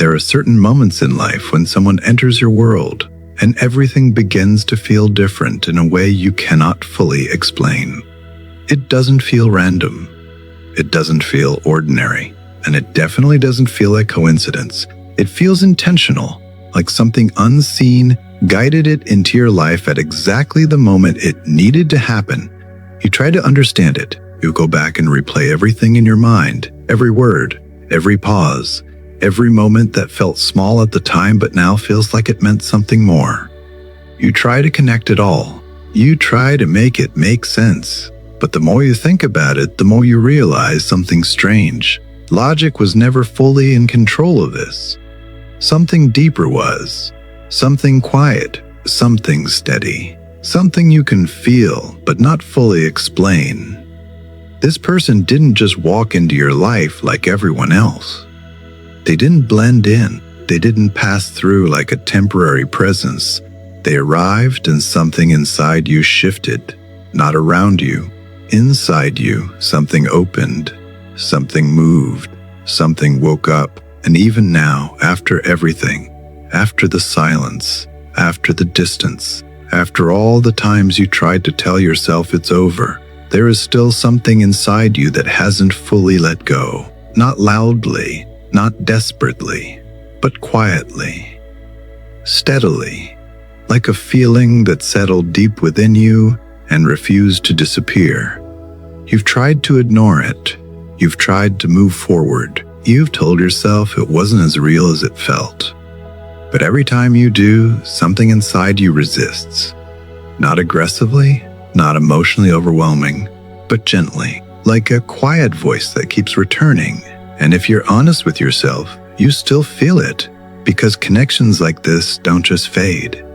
There are certain moments in life when someone enters your world and everything begins to feel different in a way you cannot fully explain. It doesn't feel random. It doesn't feel ordinary. And it definitely doesn't feel like coincidence. It feels intentional, like something unseen guided it into your life at exactly the moment it needed to happen. You try to understand it. You go back and replay everything in your mind, every word, every pause, every moment that felt small at the time but now feels like it meant something more. You try to connect it all. You try to make it make sense. But the more you think about it, the more you realize something strange. Logic was never fully in control of this. Something deeper was. Something quiet, something steady, something you can feel but not fully explain. This person didn't just walk into your life like everyone else. They didn't blend in. They didn't pass through like a temporary presence. They arrived and something inside you shifted. Not around you, inside you, something opened. Something moved, something woke up, and even now, after everything, after the silence, after the distance, after all the times you tried to tell yourself it's over, there is still something inside you that hasn't fully let go. Not loudly, not desperately, but quietly, steadily, like a feeling that settled deep within you and refused to disappear. You've tried to ignore it. You've tried to move forward. You've told yourself it wasn't as real as it felt. But every time you do, something inside you resists. Not aggressively, not emotionally overwhelming, but gently, like a quiet voice that keeps returning. And if you're honest with yourself, you still feel it, because connections like this don't just fade.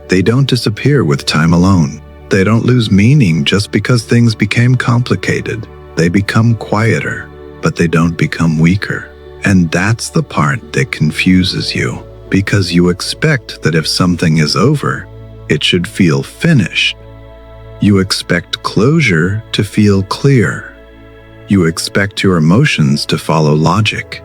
They don't disappear with time alone. They don't lose meaning just because things became complicated. They become quieter, but they don't become weaker. And that's the part that confuses you, because you expect that if something is over, it should feel finished. You expect closure to feel clear. You expect your emotions to follow logic.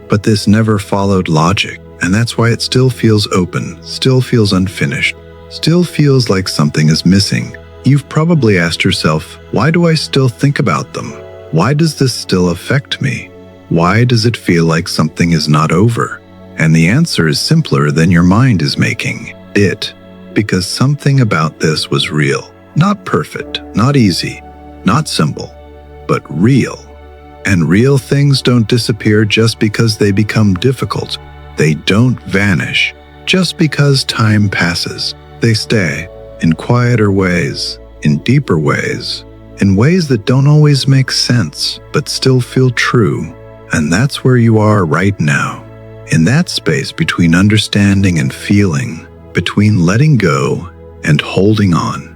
But this never followed logic, and that's why it still feels open, still feels unfinished, still feels like something is missing. You've probably asked yourself, why do I still think about them? Why does this still affect me? Why does it feel like something is not over? And the answer is simpler than your mind is making it, because something about this was real. Not perfect, not easy, not simple, but real. And real things don't disappear just because they become difficult. They don't vanish just because time passes. They stay in quieter ways, in deeper ways, in ways that don't always make sense, but still feel true. And that's where you are right now. In that space between understanding and feeling, between letting go and holding on,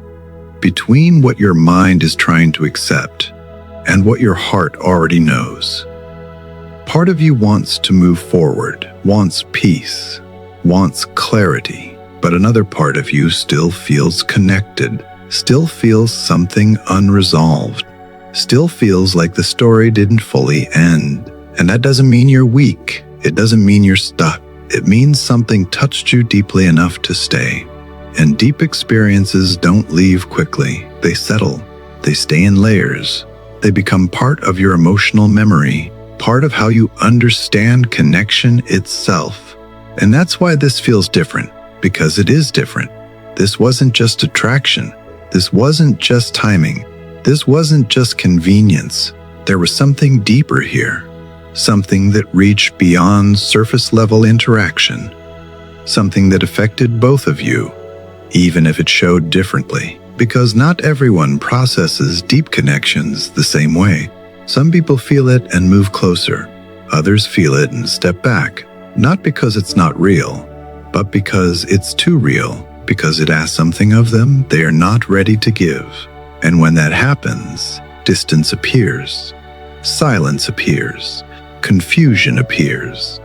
between what your mind is trying to accept and what your heart already knows. Part of you wants to move forward, wants peace, wants clarity, but another part of you still feels connected, still feels something unresolved, still feels like the story didn't fully end. And that doesn't mean you're weak. It doesn't mean you're stuck. It means something touched you deeply enough to stay. And deep experiences don't leave quickly. They settle. They stay in layers. They become part of your emotional memory, part of how you understand connection itself. And that's why this feels different, because it is different. This wasn't just attraction. This wasn't just timing. This wasn't just convenience. There was something deeper here. Something that reached beyond surface-level interaction. Something that affected both of you, even if it showed differently. Because not everyone processes deep connections the same way. Some people feel it and move closer. Others feel it and step back. Not because it's not real, but because it's too real. Because it asks something of them they are not ready to give. And when that happens, distance appears. Silence appears. Confusion appears.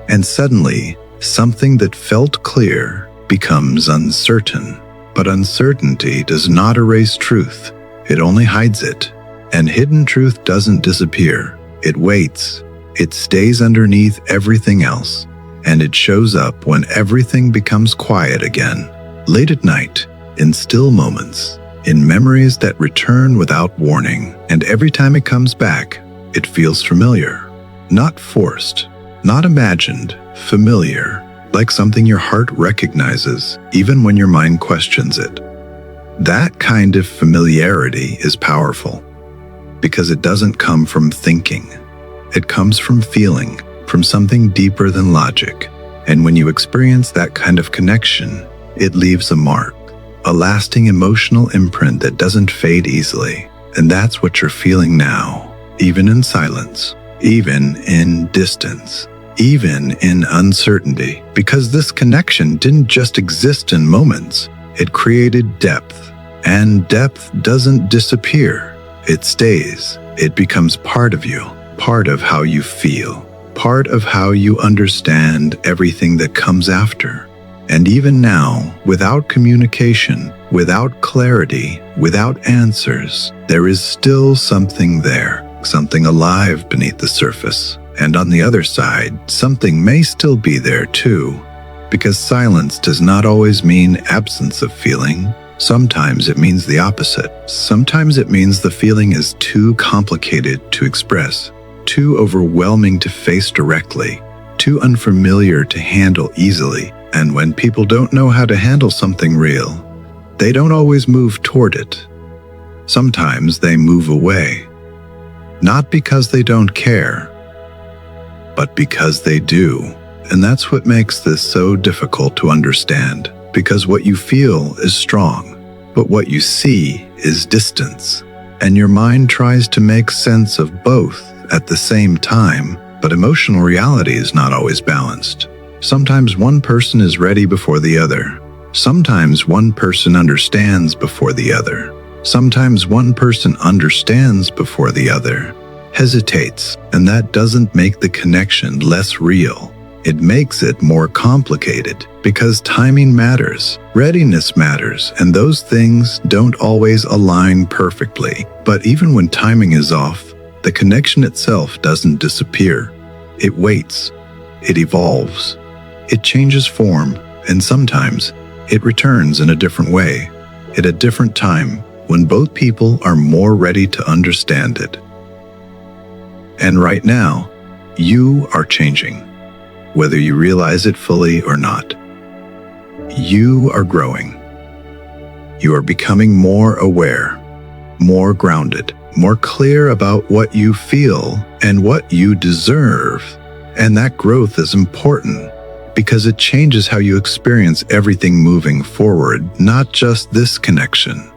And suddenly, something that felt clear becomes uncertain. But uncertainty does not erase truth. It only hides it. And hidden truth doesn't disappear. It waits. It stays underneath everything else, and it shows up when everything becomes quiet again, late at night, in still moments, in memories that return without warning. And every time it comes back, it feels familiar. Not forced, not imagined, familiar, like something your heart recognizes, even when your mind questions it. That kind of familiarity is powerful, because it doesn't come from thinking. It comes from feeling, from something deeper than logic. And when you experience that kind of connection, it leaves a mark, a lasting emotional imprint that doesn't fade easily. And that's what you're feeling now, even in silence, even in distance, even in uncertainty. Because this connection didn't just exist in moments, it created depth. And depth doesn't disappear. It stays. It becomes part of you, part of how you feel, part of how you understand everything that comes after. And even now, without communication, without clarity, without answers, there is still something there, something alive beneath the surface. And on the other side, something may still be there too, because silence does not always mean absence of feeling. Sometimes it means the opposite. Sometimes it means the feeling is too complicated to express, too overwhelming to face directly, too unfamiliar to handle easily. And when people don't know how to handle something real, they don't always move toward it. Sometimes they move away, not because they don't care, but because they do. And that's what makes this so difficult to understand, because what you feel is strong, but what you see is distance. And your mind tries to make sense of both at the same time, but emotional reality is not always balanced. Sometimes one person is ready before the other. Sometimes one person understands before the other. Sometimes one person understands before the other hesitates, and that doesn't make the connection less real. It makes it more complicated, because timing matters, readiness matters, and those things don't always align perfectly. But even when timing is off, the connection itself doesn't disappear. It waits, it evolves, it changes form, and sometimes it returns in a different way, at a different time, when both people are more ready to understand it. And right now, you are changing, whether you realize it fully or not. You are growing. You are becoming more aware, more grounded, more clear about what you feel and what you deserve. And that growth is important because it changes how you experience everything moving forward, not just this connection.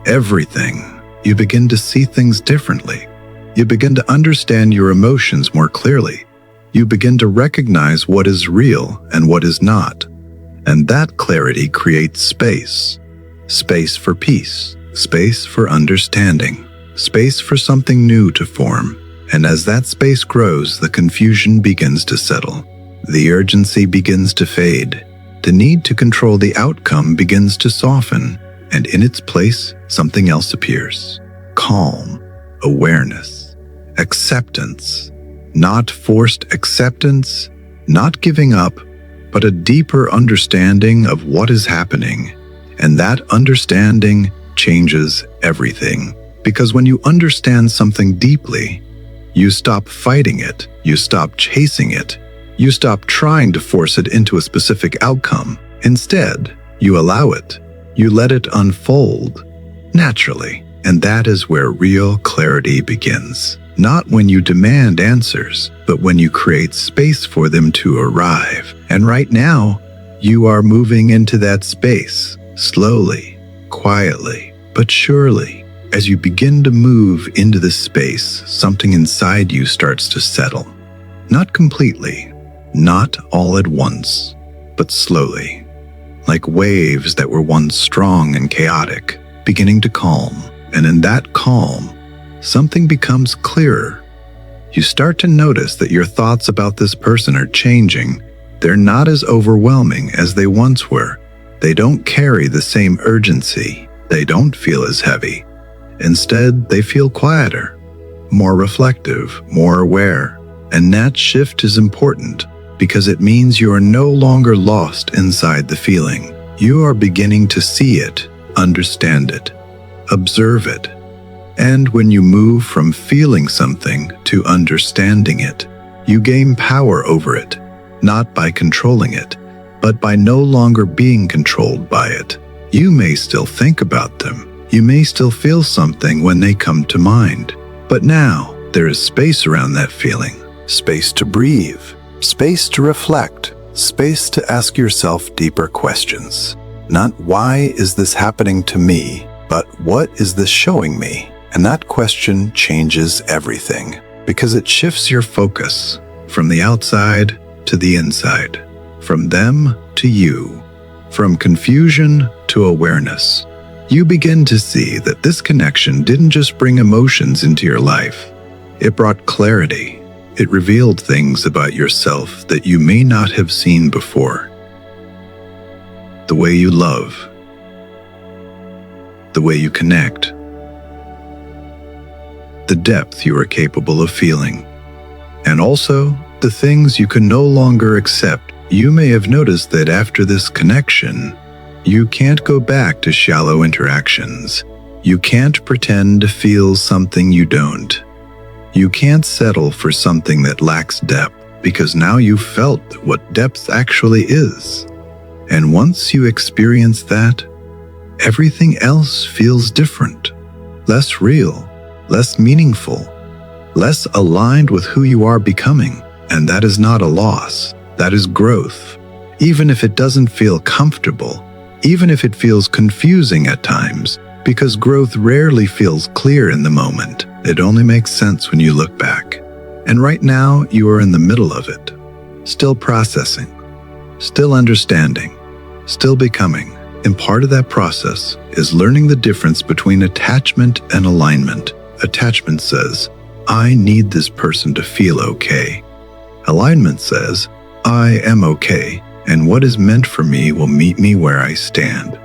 Everything. You begin to see things differently. You begin to understand your emotions more clearly. You begin to recognize what is real and what is not. And that clarity creates space. Space for peace. Space for understanding. Space for something new to form. And as that space grows, the confusion begins to settle. The urgency begins to fade. The need to control the outcome begins to soften. And in its place, something else appears. Calm, awareness, acceptance. Not forced acceptance, not giving up, but a deeper understanding of what is happening. And that understanding changes everything. Because when you understand something deeply, you stop fighting it, you stop chasing it, you stop trying to force it into a specific outcome. Instead, you allow it. You let it unfold naturally. And that is where real clarity begins. Not when you demand answers, but when you create space for them to arrive. And right now, you are moving into that space, slowly, quietly, but surely. As you begin to move into this space, something inside you starts to settle. Not completely, not all at once, but slowly. Like waves that were once strong and chaotic, beginning to calm. And in that calm, something becomes clearer. You start to notice that your thoughts about this person are changing. They're not as overwhelming as they once were. They don't carry the same urgency. They don't feel as heavy. Instead, they feel quieter, more reflective, more aware. And that shift is important because it means you are no longer lost inside the feeling. You are beginning to see it, understand it, observe it. And when you move from feeling something to understanding it, you gain power over it, not by controlling it, but by no longer being controlled by it. You may still think about them. You may still feel something when they come to mind. But now, there is space around that feeling. Space to breathe. Space to reflect. Space to ask yourself deeper questions. Not why is this happening to me, but what is this showing me? And that question changes everything because it shifts your focus from the outside to the inside, from them to you, from confusion to awareness. You begin to see that this connection didn't just bring emotions into your life. It brought clarity. It revealed things about yourself that you may not have seen before. The way you love, the way you connect, the depth you are capable of feeling, and also the things you can no longer accept. You may have noticed that after this connection, you can't go back to shallow interactions. You can't pretend to feel something you don't. You can't settle for something that lacks depth because now you've felt what depth actually is. And once you experience that, everything else feels different, less real, less meaningful, less aligned with who you are becoming. And that is not a loss. That is growth. Even if it doesn't feel comfortable, even if it feels confusing at times, because growth rarely feels clear in the moment. It only makes sense when you look back. And right now, you are in the middle of it, still processing, still understanding, still becoming. And part of that process is learning the difference between attachment and alignment. Attachment says, I need this person to feel okay. Alignment says, I am okay, and what is meant for me will meet me where I stand.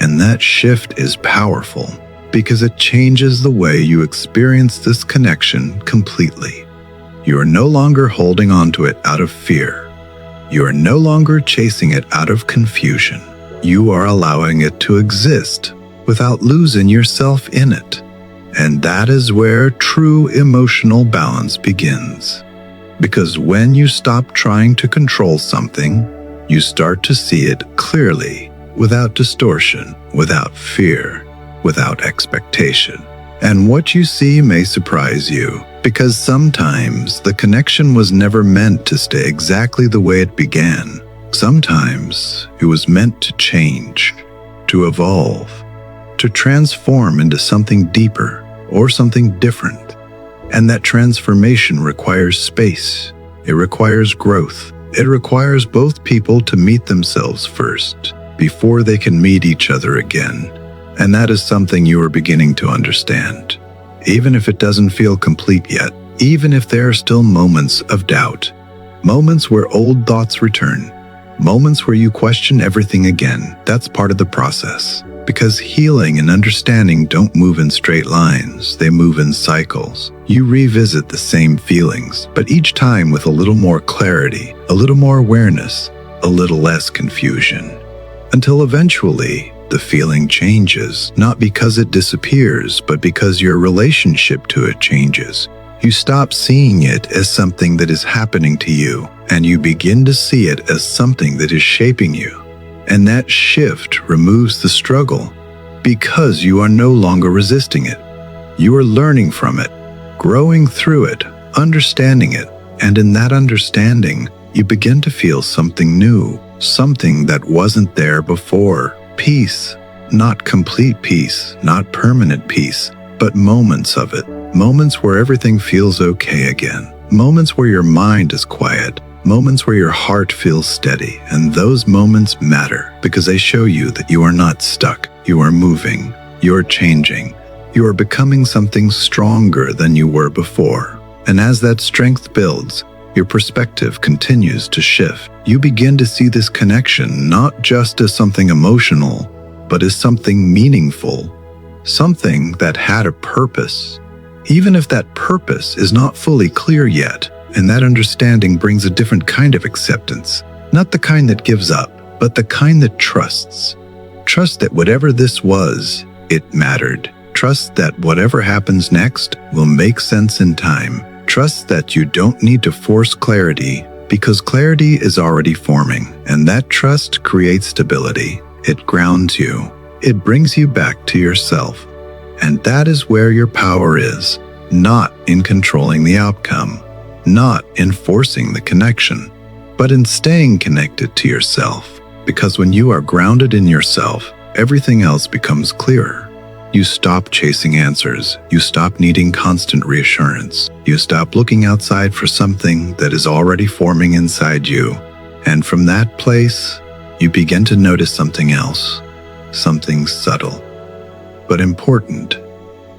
And that shift is powerful because it changes the way you experience this connection completely. You are no longer holding on to it out of fear. You are no longer chasing it out of confusion. You are allowing it to exist without losing yourself in it. And that is where true emotional balance begins. Because when you stop trying to control something, you start to see it clearly, without distortion, without fear, without expectation. And what you see may surprise you, because sometimes the connection was never meant to stay exactly the way it began. Sometimes it was meant to change, to evolve, to transform into something deeper or something different. And that transformation requires space. It requires growth. It requires both people to meet themselves first, before they can meet each other again. And that is something you are beginning to understand. Even if it doesn't feel complete yet, even if there are still moments of doubt, moments where old thoughts return, moments where you question everything again, that's part of the process. Because healing and understanding don't move in straight lines, they move in cycles. You revisit the same feelings, but each time with a little more clarity, a little more awareness, a little less confusion. Until eventually, the feeling changes, not because it disappears, but because your relationship to it changes. You stop seeing it as something that is happening to you, and you begin to see it as something that is shaping you. And that shift removes the struggle because you are no longer resisting it. You are learning from it, growing through it, understanding it. And in that understanding, you begin to feel something new, something that wasn't there before. Peace, not complete peace, not permanent peace, but moments of it. Moments where everything feels okay again. Moments where your mind is quiet. Moments where your heart feels steady, and those moments matter because they show you that you are not stuck. You are moving, you are changing, you are becoming something stronger than you were before. And as that strength builds, your perspective continues to shift. You begin to see this connection not just as something emotional, but as something meaningful, something that had a purpose. Even if that purpose is not fully clear yet, And that understanding brings a different kind of acceptance. Not the kind that gives up, but the kind that trusts. Trust that whatever this was, it mattered. Trust that whatever happens next will make sense in time. Trust that you don't need to force clarity, because clarity is already forming, and that trust creates stability. It grounds you. It brings you back to yourself. And that is where your power is, not in controlling the outcome, not in forcing the connection, but in staying connected to yourself. Because when you are grounded in yourself, everything else becomes clearer. You stop chasing answers. You stop needing constant reassurance. You stop looking outside for something that is already forming inside you. And from that place, you begin to notice something else, something subtle, but important.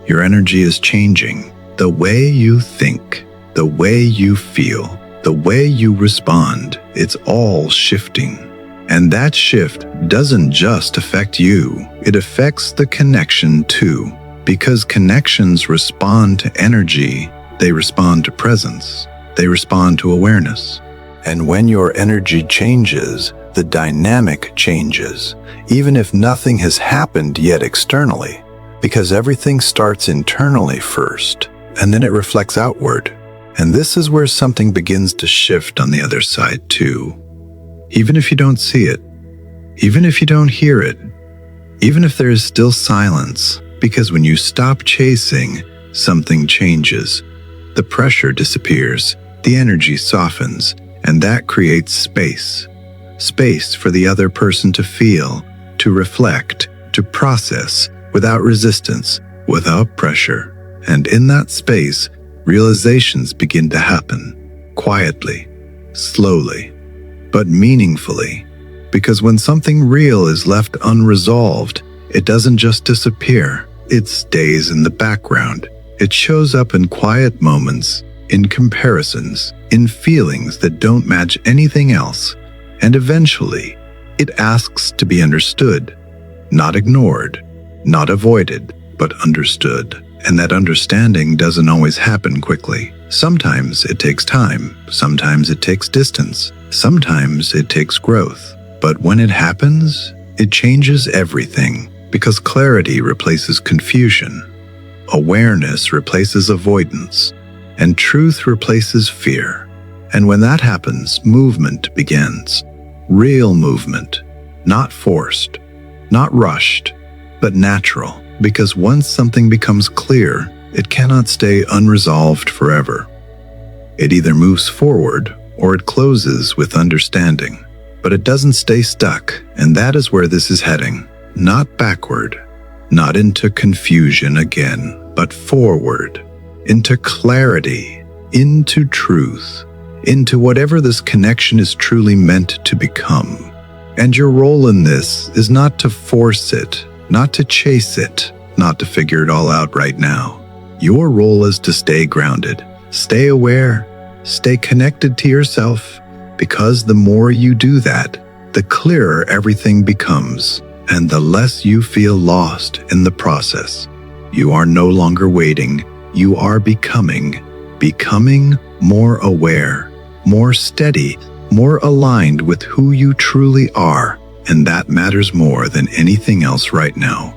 Your energy is changing. The way you think, the way you feel, the way you respond, it's all shifting. And that shift doesn't just affect you, it affects the connection too. Because connections respond to energy, they respond to presence, they respond to awareness. And when your energy changes, the dynamic changes, even if nothing has happened yet externally. Because everything starts internally first, and then it reflects outward. And this is where something begins to shift on the other side too. Even if you don't see it, even if you don't hear it, even if there is still silence, because when you stop chasing, something changes. The pressure disappears, the energy softens, and that creates space. Space for the other person to feel, to reflect, to process, without resistance, without pressure. And in that space, realizations begin to happen, quietly, slowly, but meaningfully, because when something real is left unresolved, it doesn't just disappear, it stays in the background. It shows up in quiet moments, in comparisons, in feelings that don't match anything else, and eventually, it asks to be understood, not ignored, not avoided, but understood. And that understanding doesn't always happen quickly. Sometimes it takes time, sometimes it takes distance, sometimes it takes growth. But when it happens, it changes everything, because clarity replaces confusion, awareness replaces avoidance, and truth replaces fear. And when that happens, movement begins. Real movement, not forced, not rushed, but natural. Because once something becomes clear, it cannot stay unresolved forever. It either moves forward or it closes with understanding. But it doesn't stay stuck, and that is where this is heading. Not backward, not into confusion again, but forward, into clarity, into truth, into whatever this connection is truly meant to become. And your role in this is not to force it, not to chase it, not to figure it all out right now. Your role is to stay grounded, stay aware, stay connected to yourself, because the more you do that, the clearer everything becomes, and the less you feel lost in the process. You are no longer waiting, you are becoming more aware, more steady, more aligned with who you truly are, and that matters more than anything else right now.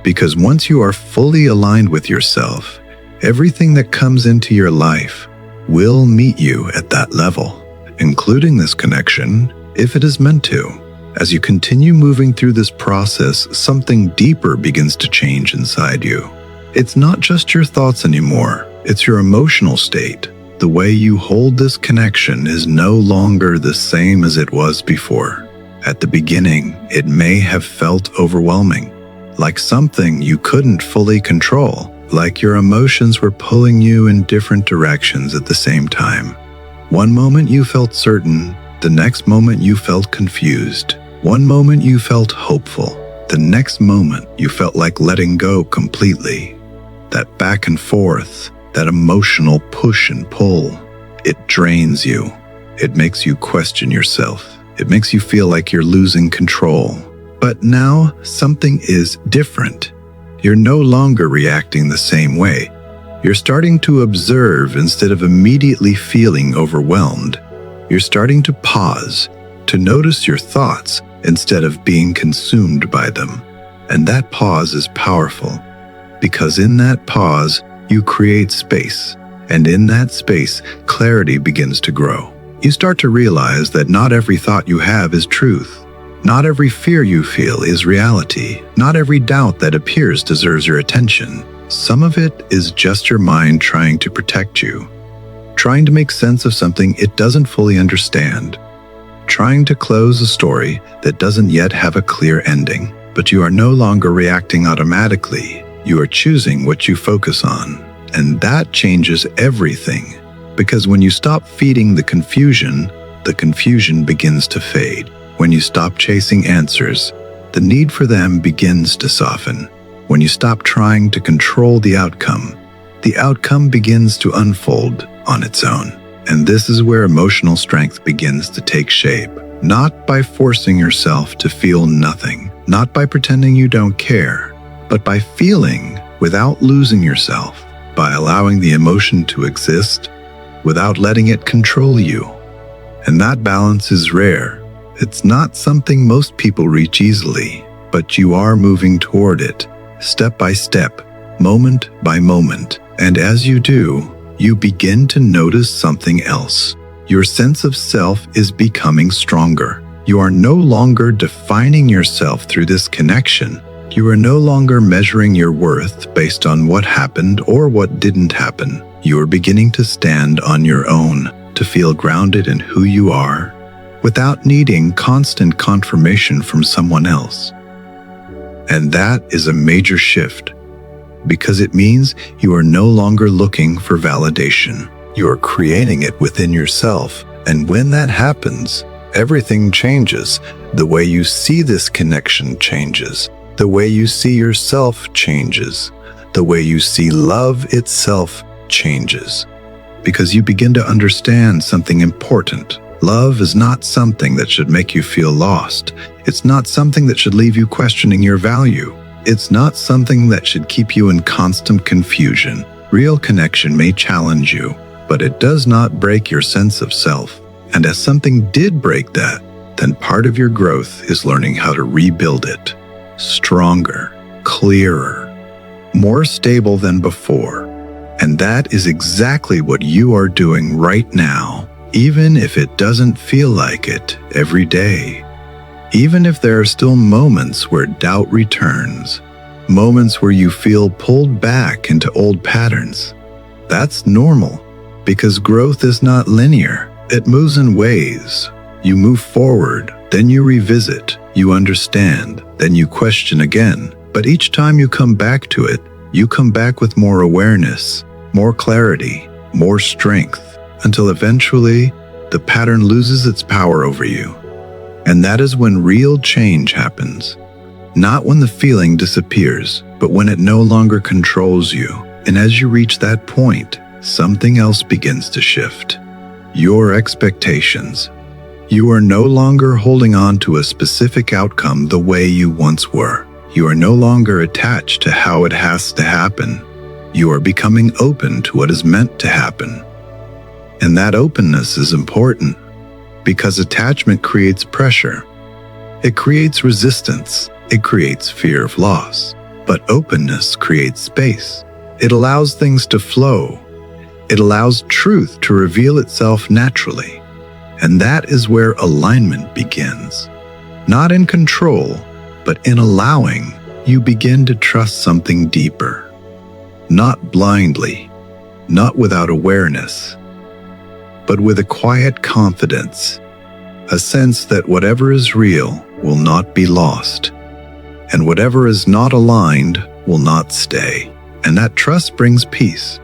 Because once you are fully aligned with yourself, everything that comes into your life will meet you at that level, including this connection, if it is meant to. As you continue moving through this process, something deeper begins to change inside you. It's not just your thoughts anymore, it's your emotional state. The way you hold this connection is no longer the same as it was before. At the beginning, it may have felt overwhelming, like something you couldn't fully control, like your emotions were pulling you in different directions at the same time. One moment you felt certain, the next moment you felt confused. One moment you felt hopeful, the next moment you felt like letting go completely. That back and forth, that emotional push and pull, it drains you. It makes you question yourself. It makes you feel like you're losing control. But now something is different. You're no longer reacting the same way. You're starting to observe instead of immediately feeling overwhelmed. You're starting to pause, to notice your thoughts instead of being consumed by them. And that pause is powerful, because in that pause, you create space. And in that space, clarity begins to grow. You start to realize that not every thought you have is truth. Not every fear you feel is reality. Not every doubt that appears deserves your attention. Some of it is just your mind trying to protect you, trying to make sense of something it doesn't fully understand, trying to close a story that doesn't yet have a clear ending. But you are no longer reacting automatically. You are choosing what you focus on. And that changes everything. Because when you stop feeding the confusion begins to fade. When you stop chasing answers, the need for them begins to soften. When you stop trying to control the outcome begins to unfold on its own. And this is where emotional strength begins to take shape. Not by forcing yourself to feel nothing, not by pretending you don't care, but by feeling without losing yourself, by allowing the emotion to exist without letting it control you. And that balance is rare. It's not something most people reach easily, but you are moving toward it, step by step, moment by moment. And as you do, you begin to notice something else. Your sense of self is becoming stronger. You are no longer defining yourself through this connection. You are no longer measuring your worth based on what happened or what didn't happen. You are beginning to stand on your own, to feel grounded in who you are, without needing constant confirmation from someone else. And that is a major shift, because it means you are no longer looking for validation. You are creating it within yourself. And when that happens, everything changes. The way you see this connection changes. The way you see yourself changes. The way you see love itself changes. Because you begin to understand something important. Love is not something that should make you feel lost. It's not something that should leave you questioning your value. It's not something that should keep you in constant confusion. Real connection may challenge you, but it does not break your sense of self. And as something did break that, then part of your growth is learning how to rebuild it. Stronger, clearer, more stable than before. And that is exactly what you are doing right now, even if it doesn't feel like it every day. Even if there are still moments where doubt returns, moments where you feel pulled back into old patterns. That's normal, because growth is not linear. It moves in waves. You move forward, then you revisit, you understand, then you question again. But each time you come back to it, you come back with more awareness, more clarity, more strength, until eventually the pattern loses its power over you. And that is when real change happens. Not when the feeling disappears, but when it no longer controls you. And as you reach that point, something else begins to shift. Your expectations. You are no longer holding on to a specific outcome the way you once were. You are no longer attached to how it has to happen. You are becoming open to what is meant to happen. And that openness is important, because attachment creates pressure. It creates resistance. It creates fear of loss. But openness creates space. It allows things to flow. It allows truth to reveal itself naturally. And that is where alignment begins. Not in control, but in allowing, you begin to trust something deeper. Not blindly, not without awareness, but with a quiet confidence, a sense that whatever is real will not be lost, and whatever is not aligned will not stay. And that trust brings peace,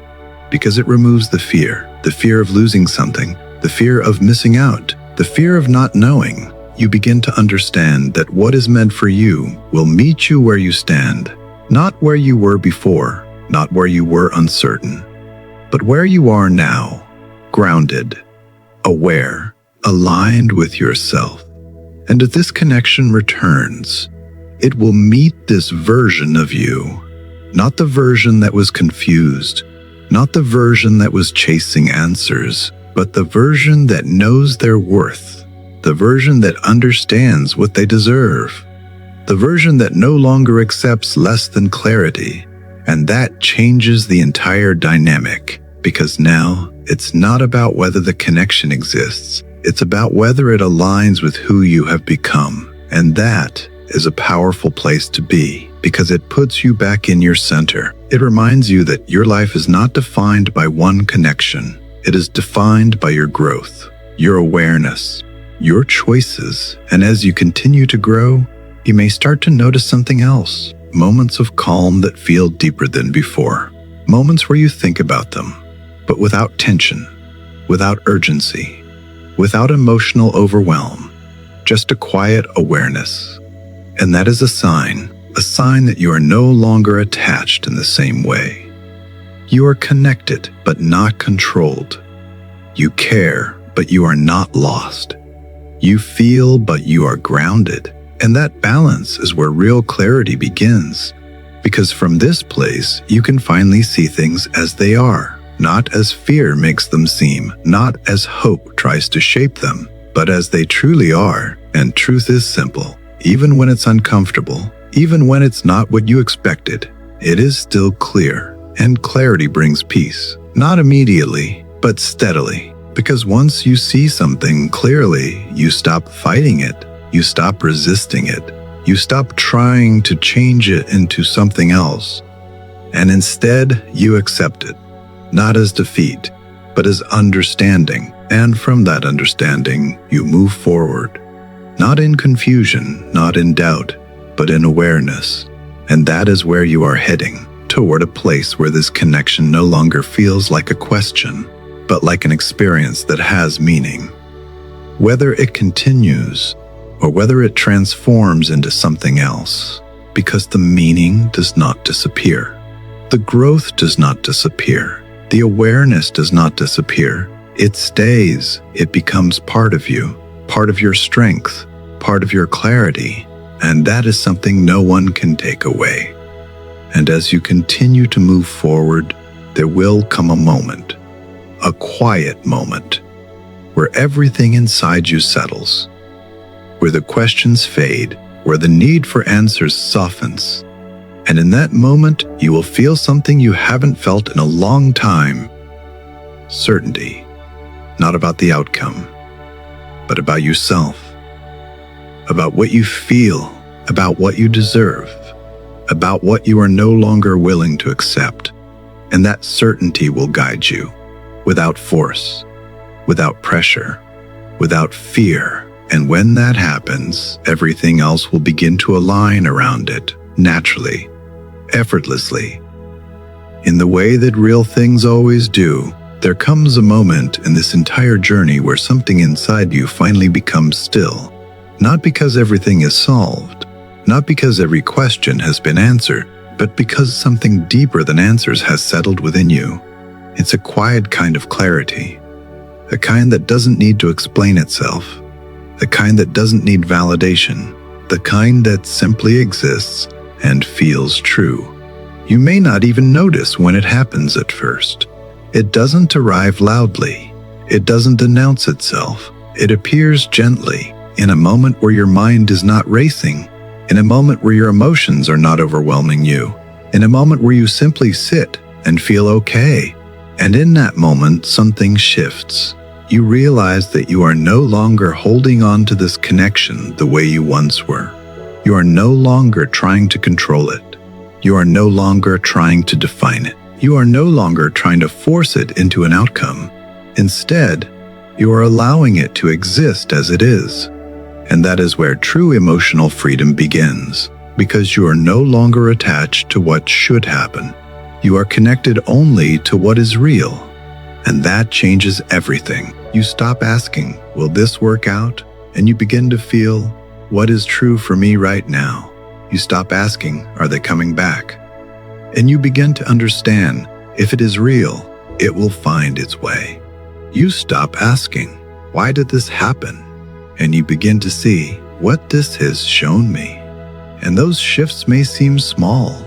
because it removes the fear of losing something, the fear of missing out, the fear of not knowing. You begin to understand that what is meant for you will meet you where you stand, not where you were before, not where you were uncertain, but where you are now, grounded, aware, aligned with yourself. And as this connection returns, it will meet this version of you, not the version that was confused, Not the version that was chasing answers, but the version that knows their worth, the version that understands what they deserve, the version that no longer accepts less than clarity. And that changes the entire dynamic, because now it's not about whether the connection exists, it's about whether it aligns with who you have become. And that is a powerful place to be, because it puts you back in your center. It reminds you that your life is not defined by one connection. It is defined by your growth, your awareness, your choices. And as you continue to grow, you may start to notice something else. Moments of calm that feel deeper than before. Moments where you think about them, but without tension, without urgency, without emotional overwhelm, just a quiet awareness. And that is a sign that you are no longer attached in the same way. You are connected, but not controlled. You care, but you are not lost. You feel, but you are grounded. And that balance is where real clarity begins, because from this place, you can finally see things as they are, not as fear makes them seem, not as hope tries to shape them, but as they truly are. And truth is simple. Even when it's uncomfortable, even when it's not what you expected, it is still clear. And clarity brings peace, not immediately, but steadily. Because once you see something clearly, you stop fighting it. You stop resisting it. You stop trying to change it into something else. And instead, you accept it, not as defeat, but as understanding. And from that understanding, you move forward. Not in confusion, not in doubt, but in awareness. And that is where you are heading, toward a place where this connection no longer feels like a question, but like an experience that has meaning. Whether it continues, or whether it transforms into something else, because the meaning does not disappear. The growth does not disappear. The awareness does not disappear. It stays. It becomes part of you, part of your strength, part of your clarity, and that is something no one can take away. And as you continue to move forward, there will come a moment, a quiet moment, where everything inside you settles, where the questions fade, where the need for answers softens. And in that moment, you will feel something you haven't felt in a long time. Certainty, not about the outcome, but about yourself, about what you feel, about what you deserve, about what you are no longer willing to accept. And that certainty will guide you, without force, without pressure, without fear. And when that happens, everything else will begin to align around it, naturally, effortlessly. In the way that real things always do, there comes a moment in this entire journey where something inside you finally becomes still. Not because everything is solved, not because every question has been answered, but because something deeper than answers has settled within you. It's a quiet kind of clarity, a kind that doesn't need to explain itself, the kind that doesn't need validation, the kind that simply exists and feels true. You may not even notice when it happens at first. It doesn't arrive loudly. It doesn't announce itself. It appears gently, in a moment where your mind is not racing, in a moment where your emotions are not overwhelming you, in a moment where you simply sit and feel okay. And in that moment, something shifts. You realize that you are no longer holding on to this connection the way you once were. You are no longer trying to control it. You are no longer trying to define it. You are no longer trying to force it into an outcome. Instead, you are allowing it to exist as it is. And that is where true emotional freedom begins, because you are no longer attached to what should happen. You are connected only to what is real. And that changes everything. You stop asking, will this work out? And you begin to feel, what is true for me right now? You stop asking, are they coming back? And you begin to understand, if it is real, it will find its way. You stop asking, why did this happen? And you begin to see what this has shown me. And those shifts may seem small,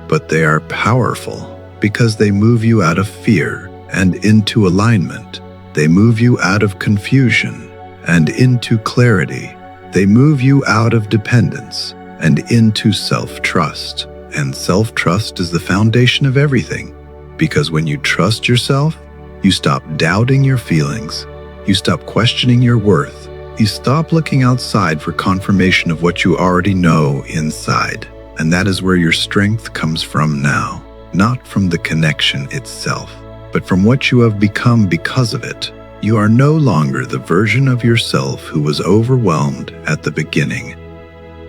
but they are powerful. because they move you out of fear and into alignment. They move you out of confusion and into clarity. They move you out of dependence and into self-trust. And self-trust is the foundation of everything, because when you trust yourself, you stop doubting your feelings, you stop questioning your worth, you stop looking outside for confirmation of what you already know inside. And that is where your strength comes from now, not from the connection itself, but from what you have become because of it. You are no longer the version of yourself who was overwhelmed at the beginning.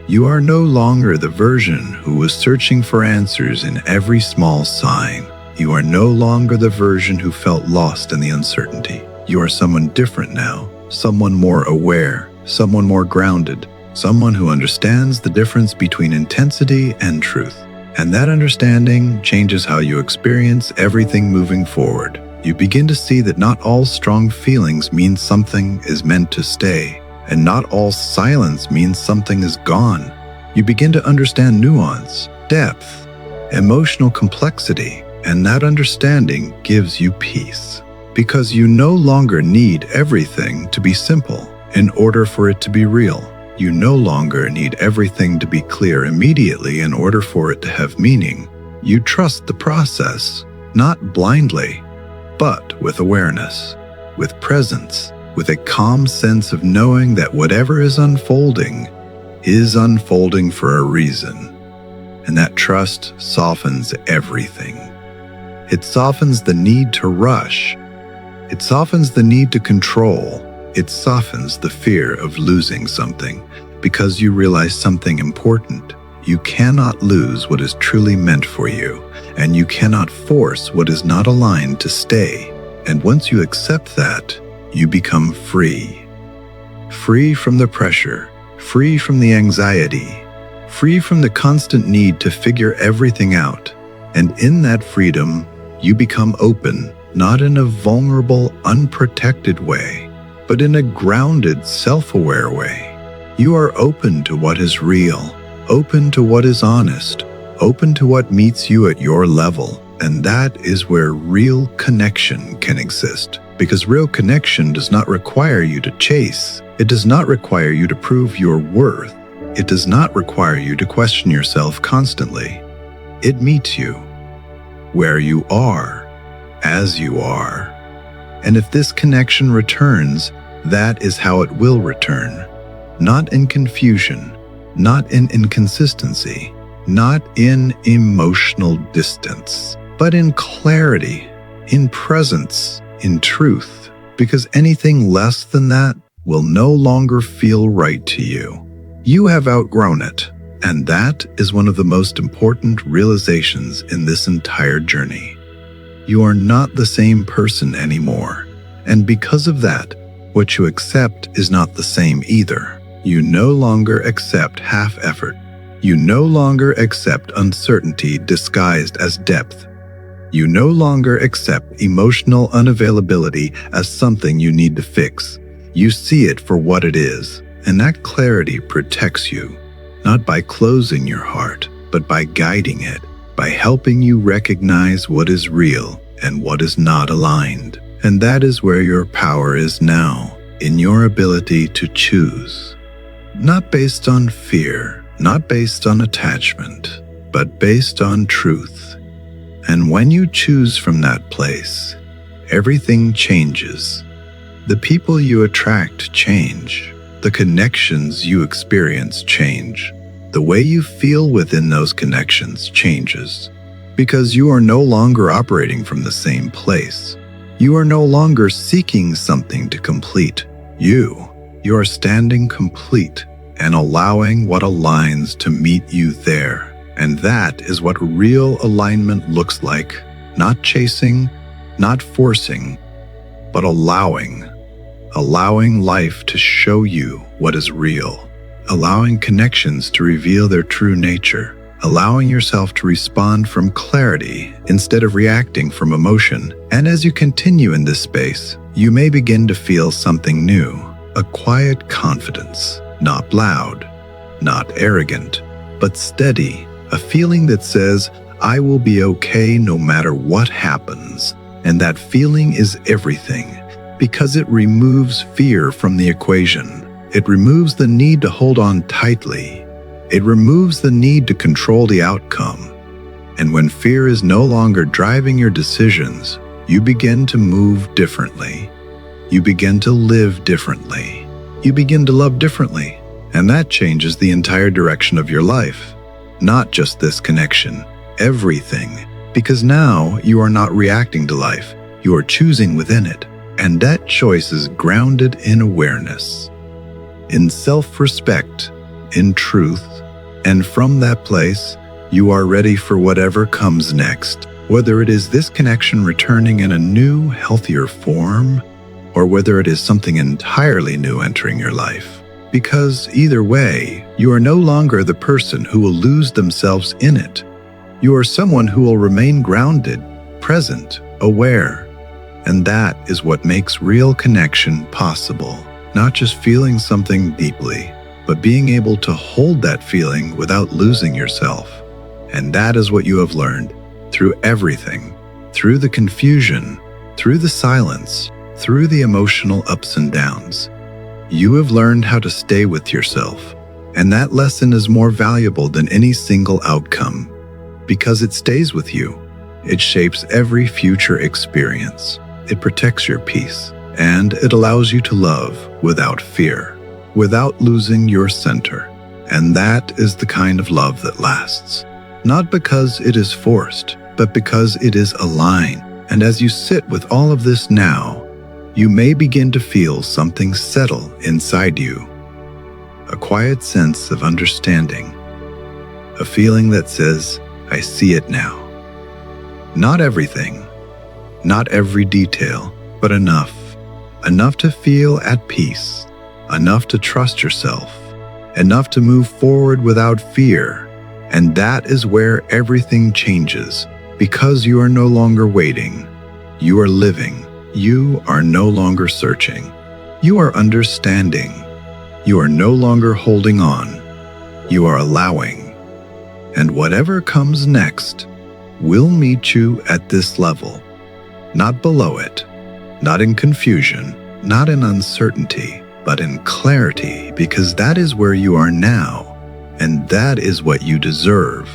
You are no longer the version who was searching for answers in every small sign. You are no longer the version who felt lost in the uncertainty. You are someone different now, someone more aware, someone more grounded, someone who understands the difference between intensity and truth. And that understanding changes how you experience everything moving forward. You begin to see that not all strong feelings mean something is meant to stay, and not all silence means something is gone. You begin to understand nuance, depth, emotional complexity, and that understanding gives you peace. Because you no longer need everything to be simple in order for it to be real. You no longer need everything to be clear immediately in order for it to have meaning. You trust the process, not blindly, but with awareness, with presence, with a calm sense of knowing that whatever is unfolding for a reason. And that trust softens everything. It softens the need to rush. It softens the need to control. It softens the fear of losing something, because you realize something important. You cannot lose what is truly meant for you, and you cannot force what is not aligned to stay. And once you accept that, you become free. Free from the pressure, free from the anxiety, free from the constant need to figure everything out. And in that freedom, you become open, not in a vulnerable, unprotected way, but in a grounded, self-aware way. You are open to what is real, open to what is honest, open to what meets you at your level. And that is where real connection can exist. Because real connection does not require you to chase. It does not require you to prove your worth. It does not require you to question yourself constantly. It meets you where you are, as you are. And if this connection returns, that is how it will return. Not in confusion, not in inconsistency, not in emotional distance, but in clarity, in presence, in truth. Because anything less than that will no longer feel right to you. You have outgrown it, and that is one of the most important realizations in this entire journey. You are not the same person anymore, and because of that, what you accept is not the same either. You no longer accept half effort. You no longer accept uncertainty disguised as depth. You no longer accept emotional unavailability as something you need to fix. You see it for what it is, and that clarity protects you, not by closing your heart, but by guiding it, by helping you recognize what is real and what is not aligned. And that is where your power is now, in your ability to choose. Not based on fear, not based on attachment, but based on truth. And when you choose from that place, everything changes. The people you attract change. The connections you experience change. The way you feel within those connections changes. Because you are no longer operating from the same place. You are no longer seeking something to complete. You are standing complete and allowing what aligns to meet you there. And that is what real alignment looks like. Not chasing, not forcing, but allowing. Allowing life to show you what is real. Allowing connections to reveal their true nature. Allowing yourself to respond from clarity instead of reacting from emotion. And as you continue in this space, you may begin to feel something new. A quiet confidence. Not loud, not arrogant, but steady. A feeling that says, I will be okay no matter what happens. And that feeling is everything, because it removes fear from the equation. It removes the need to hold on tightly. It removes the need to control the outcome. And when fear is no longer driving your decisions, you begin to move differently. You begin to live differently. You begin to love differently. And that changes the entire direction of your life. Not just this connection, everything. Because now you are not reacting to life, you are choosing within it. And that choice is grounded in awareness, in self-respect, in truth. And from that place, you are ready for whatever comes next. Whether it is this connection returning in a new, healthier form, or whether it is something entirely new entering your life. Because either way, you are no longer the person who will lose themselves in it. You are someone who will remain grounded, present, aware. And that is what makes real connection possible. Not just feeling something deeply, but being able to hold that feeling without losing yourself. And that is what you have learned through everything, through the confusion, through the silence, through the emotional ups and downs. You have learned how to stay with yourself. And that lesson is more valuable than any single outcome, because it stays with you. It shapes every future experience. It protects your peace, and it allows you to love without fear, without losing your center. And that is the kind of love that lasts. Not because it is forced, but because it is aligned. And as you sit with all of this now, you may begin to feel something settle inside you. A quiet sense of understanding. A feeling that says, I see it now. Not everything, not every detail, but enough. Enough to feel at peace. Enough to trust yourself. Enough to move forward without fear. And that is where everything changes, because you are no longer waiting. You are living. You are no longer searching. You are understanding. You are no longer holding on. You are allowing. And whatever comes next will meet you at this level, not below it, not in confusion, not in uncertainty, but in clarity, because that is where you are now, and that is what you deserve.